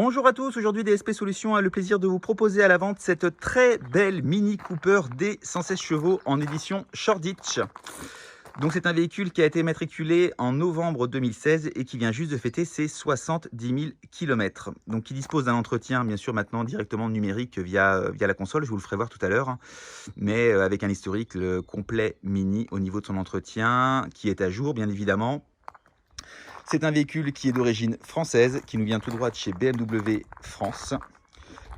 Bonjour à tous, aujourd'hui DSP Solutions a le plaisir de vous proposer à la vente cette très belle Mini Cooper D 116 chevaux en édition Shoreditch. Donc c'est un véhicule qui a été matriculé en novembre 2016 et qui vient juste de fêter ses 70 000 km. Donc qui dispose d'un entretien bien sûr maintenant directement numérique via la console, je vous le ferai voir tout à l'heure, mais avec un historique complet Mini au niveau de son entretien qui est à jour bien évidemment. C'est un véhicule qui est d'origine française, qui nous vient tout droit de chez BMW France.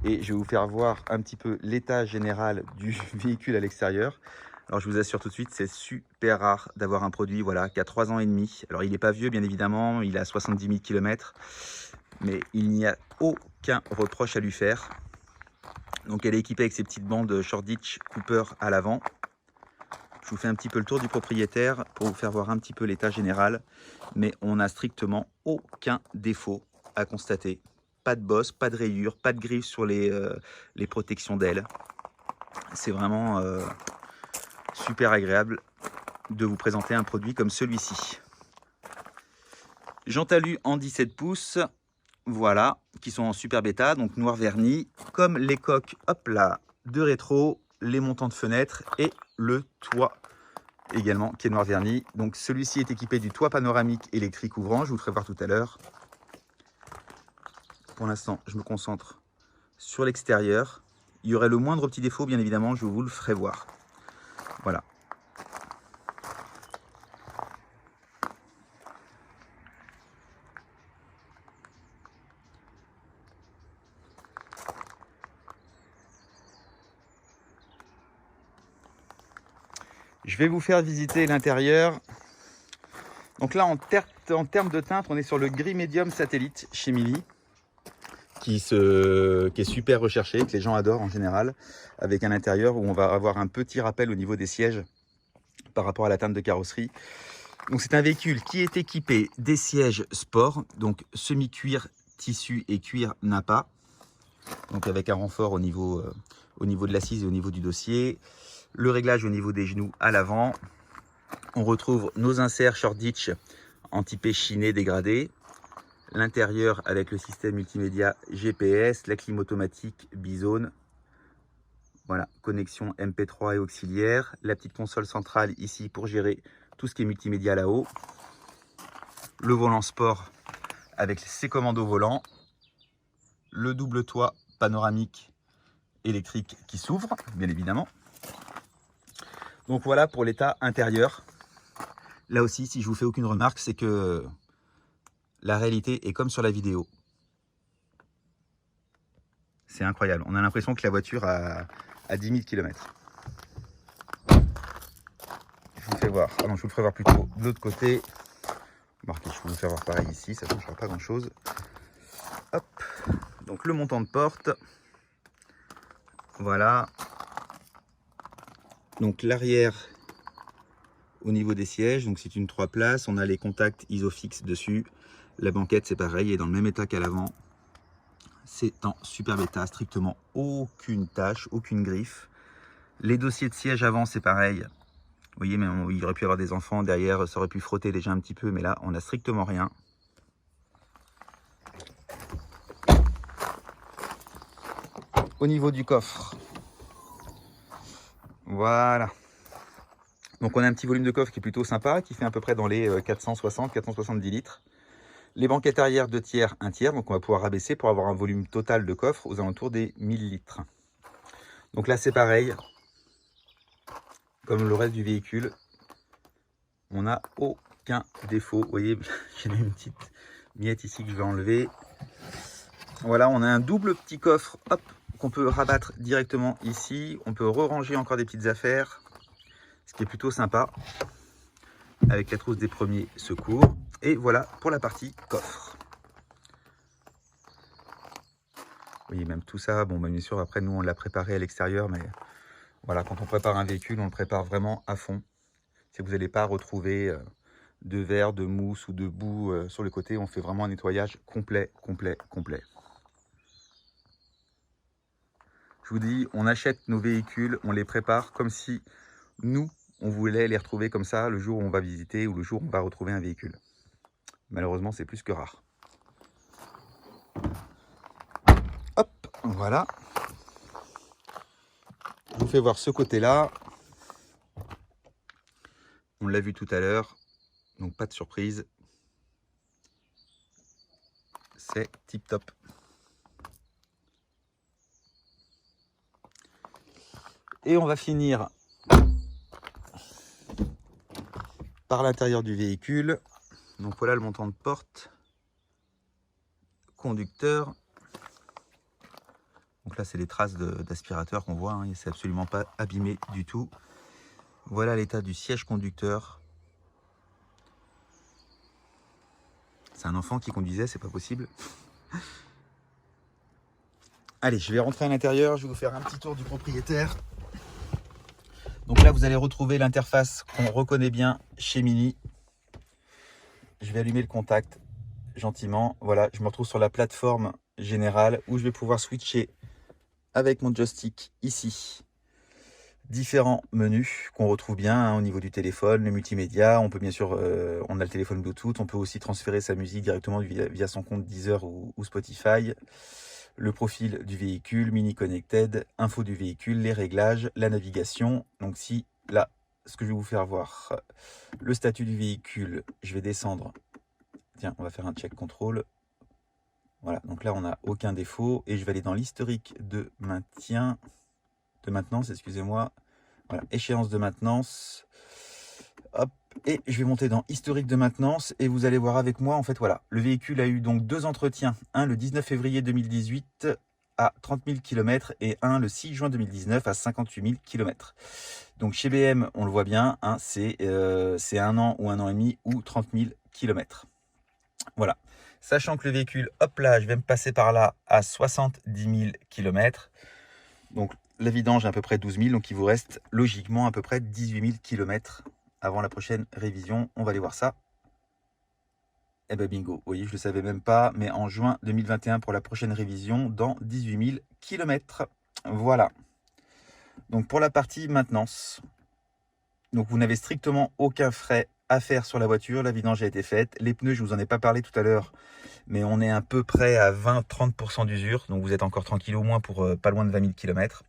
Et je vais vous faire voir un petit peu l'état général du véhicule à l'extérieur. Alors je vous assure tout de suite, c'est super rare d'avoir un produit qui a 3 ans et demi. Alors il n'est pas vieux bien évidemment, il a 70 000 km. Mais il n'y a aucun reproche à lui faire. Donc elle est équipée avec ses petites bandes Shoreditch Cooper à l'avant. Je vous fais un petit peu le tour du propriétaire pour vous faire voir un petit peu l'état général. Mais on n'a strictement aucun défaut à constater. Pas de bosse, pas de rayures, pas de griffes sur les protections d'ailes. C'est vraiment super agréable de vous présenter un produit comme celui-ci. Jantes alu en 17 pouces, voilà, qui sont en super bêta, donc noir verni, comme les coques, hop là, de rétro, les montants de fenêtres et le toit également qui est noir verni. Donc celui-ci est équipé du toit panoramique électrique ouvrant, je vous le ferai voir tout à l'heure. Pour l'instant je me concentre sur l'extérieur. Il y aurait le moindre petit défaut bien évidemment, je vous le ferai voir. Voilà. Je vais vous faire visiter l'intérieur. Donc là, en termes de teinte, on est sur le gris médium satellite chez Mini, qui est super recherché, que les gens adorent en général, avec un intérieur où on va avoir un petit rappel au niveau des sièges par rapport à la teinte de carrosserie. Donc c'est un véhicule qui est équipé des sièges sport, donc semi-cuir, tissu et cuir Nappa, donc avec un renfort au niveau de l'assise et au niveau du dossier. Le réglage au niveau des genoux à l'avant. On retrouve nos inserts Shoreditch en typé chiné dégradé. L'intérieur avec le système multimédia GPS, la clim automatique Bizone. Voilà, connexion MP3 et auxiliaire. La petite console centrale ici pour gérer tout ce qui est multimédia là-haut. Le volant sport avec ses commandos volants. Le double toit panoramique électrique qui s'ouvre, bien évidemment. Donc voilà pour l'état intérieur. Là aussi, si je vous fais aucune remarque, c'est que la réalité est comme sur la vidéo. C'est incroyable. On a l'impression que la voiture a 10 000 km. Je vous fais voir. Ah non, je vous le ferai voir plutôt de l'autre côté. Marquez, je vais vous faire voir pareil ici, ça ne changera pas grand chose. Hop. Donc le montant de porte. Voilà. Donc l'arrière au niveau des sièges, donc c'est une 3 places. On a les contacts Isofix dessus. La banquette, c'est pareil, est dans le même état qu'à l'avant. C'est en super état, strictement aucune tache, aucune griffe. Les dossiers de siège avant, c'est pareil. Vous voyez, mais il aurait pu y avoir des enfants derrière, ça aurait pu frotter déjà un petit peu, mais là, on n'a strictement rien. Au niveau du coffre, voilà. Donc on a un petit volume de coffre qui est plutôt sympa, qui fait à peu près dans les 460-470 litres. Les banquettes arrière 2 tiers, 1 tiers, donc on va pouvoir rabaisser pour avoir un volume total de coffre aux alentours des 1000 litres. Donc là c'est pareil, comme le reste du véhicule, on n'a aucun défaut. Vous voyez, j'ai une petite miette ici que je vais enlever. Voilà, on a un double petit coffre, hop, qu'on peut rabattre directement ici. On peut re-ranger encore des petites affaires, ce qui est plutôt sympa, avec la trousse des premiers secours. Et voilà pour la partie coffre. Vous voyez, même tout ça, bon, bien sûr, après, nous, on l'a préparé à l'extérieur, mais voilà, quand on prépare un véhicule, on le prépare vraiment à fond. Si vous n'allez pas retrouver de verre, de mousse ou de boue sur le côté, on fait vraiment un nettoyage complet. Je vous dis, on achète nos véhicules, on les prépare comme si nous, on voulait les retrouver comme ça le jour où on va visiter ou le jour où on va retrouver un véhicule. Malheureusement, c'est plus que rare. Voilà. Je vous fais voir ce côté-là. On l'a vu tout à l'heure, donc pas de surprise. C'est tip top. Et on va finir par l'intérieur du véhicule. Donc voilà le montant de porte, conducteur. Donc là c'est les traces d'aspirateur qu'on voit, hein. C'est absolument pas abîmé du tout. Voilà l'état du siège conducteur. C'est un enfant qui conduisait, c'est pas possible. Allez, je vais rentrer à l'intérieur, je vais vous faire un petit tour du propriétaire. Donc là vous allez retrouver l'interface qu'on reconnaît bien chez Mini. Je vais allumer le contact gentiment. Voilà, je me retrouve sur la plateforme générale où je vais pouvoir switcher avec mon joystick ici différents menus qu'on retrouve bien, hein, au niveau du téléphone, le multimédia. On peut bien sûr, on a le téléphone Bluetooth, on peut aussi transférer sa musique directement via son compte Deezer ou Spotify. Le profil du véhicule, Mini Connected, info du véhicule, les réglages, la navigation. Donc si là, ce que je vais vous faire voir, le statut du véhicule, je vais descendre. Tiens, on va faire un check contrôle. Voilà, donc là on n'a aucun défaut et je vais aller dans l'historique de maintenance, excusez-moi. Voilà, échéance de maintenance. Hop, et je vais monter dans historique de maintenance et vous allez voir avec moi, en fait, voilà. Le véhicule a eu donc 2 entretiens, un le 19 février 2018 à 30 000 km et un le 6 juin 2019 à 58 000 km. Donc chez BM, on le voit bien, hein, c'est 1 an ou 1 an et demi ou 30 000 km. Voilà. Sachant que le véhicule, hop là, je vais me passer par là à 70 000 km. Donc la vidange à peu près 12 000, donc il vous reste logiquement à peu près 18 000 km avant la prochaine révision. On va aller voir ça. Et ben bingo, vous voyez, je ne le savais même pas, mais en juin 2021 pour la prochaine révision dans 18 000 km. Voilà. Donc pour la partie maintenance, donc vous n'avez strictement aucun frais à faire sur la voiture. La vidange a été faite. Les pneus, je vous en ai pas parlé tout à l'heure, mais on est à peu près à 20-30% d'usure. Donc vous êtes encore tranquille au moins pour pas loin de 20 000 km.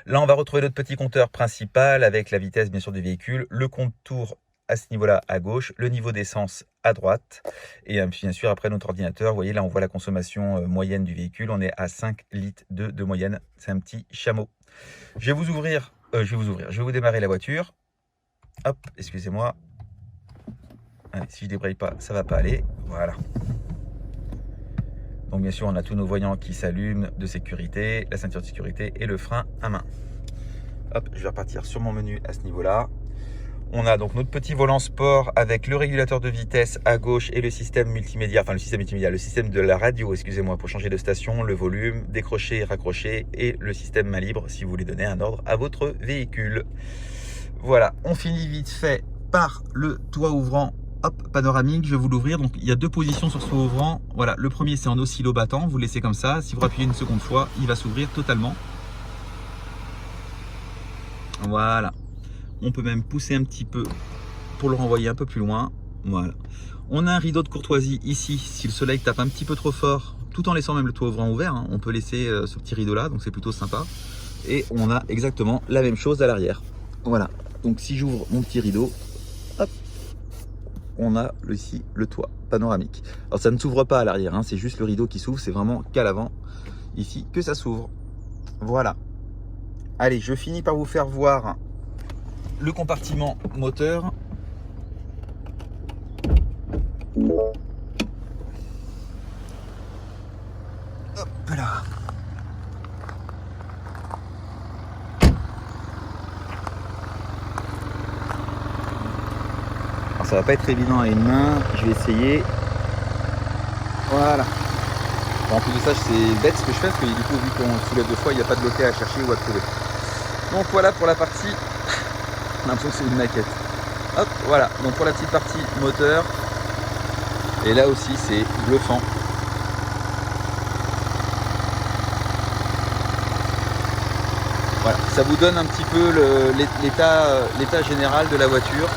Là, on va retrouver notre petit compteur principal avec la vitesse bien sûr du véhicule, le contour à ce niveau-là à gauche, le niveau d'essence à droite et bien sûr après notre ordinateur. Vous voyez là, on voit la consommation moyenne du véhicule. On est à 5 litres de moyenne. C'est un petit chameau. Je vais vous démarrer la voiture. Hop, excusez-moi. Allez, si je débraye pas, ça va pas aller. Voilà. Donc bien sûr, on a tous nos voyants qui s'allument de sécurité, la ceinture de sécurité et le frein à main. Hop, je vais repartir sur mon menu à ce niveau-là. On a donc notre petit volant sport avec le régulateur de vitesse à gauche et le système multimédia, le système de la radio, excusez-moi, pour changer de station, le volume, décrocher et raccrocher et le système main libre si vous voulez donner un ordre à votre véhicule. Voilà, on finit vite fait par le toit ouvrant. Hop, panoramique, je vais vous l'ouvrir. Donc il y a 2 positions sur ce toit ouvrant. Voilà, le premier c'est en oscillo battant, vous laissez comme ça. Si vous appuyez une seconde fois, il va s'ouvrir totalement. Voilà. On peut même pousser un petit peu pour le renvoyer un peu plus loin. Voilà. On a un rideau de courtoisie ici, si le soleil tape un petit peu trop fort, tout en laissant même le toit ouvrant ouvert, hein. On peut laisser ce petit rideau là, donc c'est plutôt sympa. Et on a exactement la même chose à l'arrière. Voilà. Donc si j'ouvre mon petit rideau, hop, on a ici le toit panoramique. Alors ça ne s'ouvre pas à l'arrière, hein, c'est juste le rideau qui s'ouvre, c'est vraiment qu'à l'avant ici que ça s'ouvre. Voilà. Allez, je finis par vous faire voir le compartiment moteur. Hop là. Alors ça va pas être évident à une main, je vais essayer. Voilà. Bon, en plus de ça, c'est bête ce que je fais parce que du coup, vu qu'on soulève 2 fois, il n'y a pas de loquet à chercher ou à trouver. Donc voilà pour la partie. On a l'impression que c'est une maquette. Hop, voilà. Donc pour la petite partie moteur. Et là aussi, c'est bluffant. Voilà, ça vous donne un petit peu l'état général de la voiture.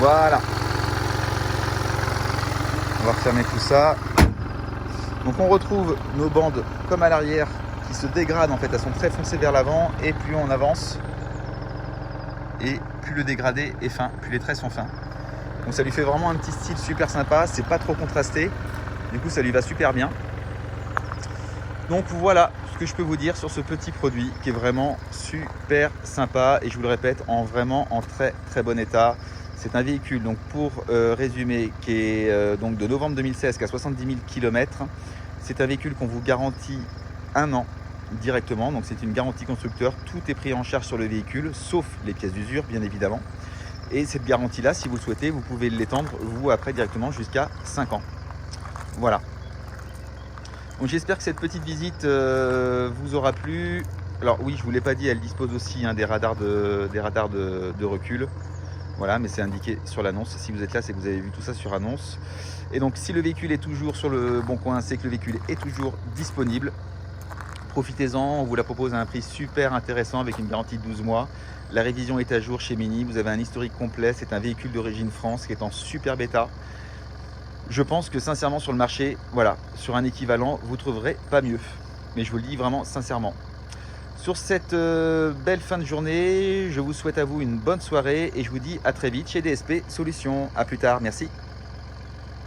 Voilà. On va refermer tout ça. Donc on retrouve nos bandes comme à l'arrière qui se dégradent en fait, elles sont très foncées vers l'avant et plus on avance et plus le dégradé est fin, plus les traits sont fins. Donc ça lui fait vraiment un petit style super sympa, c'est pas trop contrasté, du coup ça lui va super bien. Donc voilà ce que je peux vous dire sur ce petit produit qui est vraiment super sympa et je vous le répète, vraiment en très très bon état. C'est un véhicule, donc pour résumer, qui est donc de novembre 2016 qui a 70 000 km. C'est un véhicule qu'on vous garantit 1 an directement, donc c'est une garantie constructeur. Tout est pris en charge sur le véhicule, sauf les pièces d'usure bien évidemment. Et cette garantie-là, si vous le souhaitez, vous pouvez l'étendre vous après directement jusqu'à 5 ans. Voilà. Donc j'espère que cette petite visite vous aura plu. Alors oui, je ne vous l'ai pas dit, elle dispose aussi des radars de recul. Voilà, mais c'est indiqué sur l'annonce. Si vous êtes là, c'est que vous avez vu tout ça sur annonce. Et donc, si le véhicule est toujours sur le bon coin, c'est que le véhicule est toujours disponible. Profitez-en, on vous la propose à un prix super intéressant avec une garantie de 12 mois. La révision est à jour chez Mini, vous avez un historique complet. C'est un véhicule d'origine France qui est en super bêta. Je pense que sincèrement sur le marché, voilà, sur un équivalent, vous ne trouverez pas mieux. Mais je vous le dis vraiment sincèrement. Sur cette belle fin de journée, je vous souhaite à vous une bonne soirée et je vous dis à très vite chez DSP Solutions. À plus tard, merci.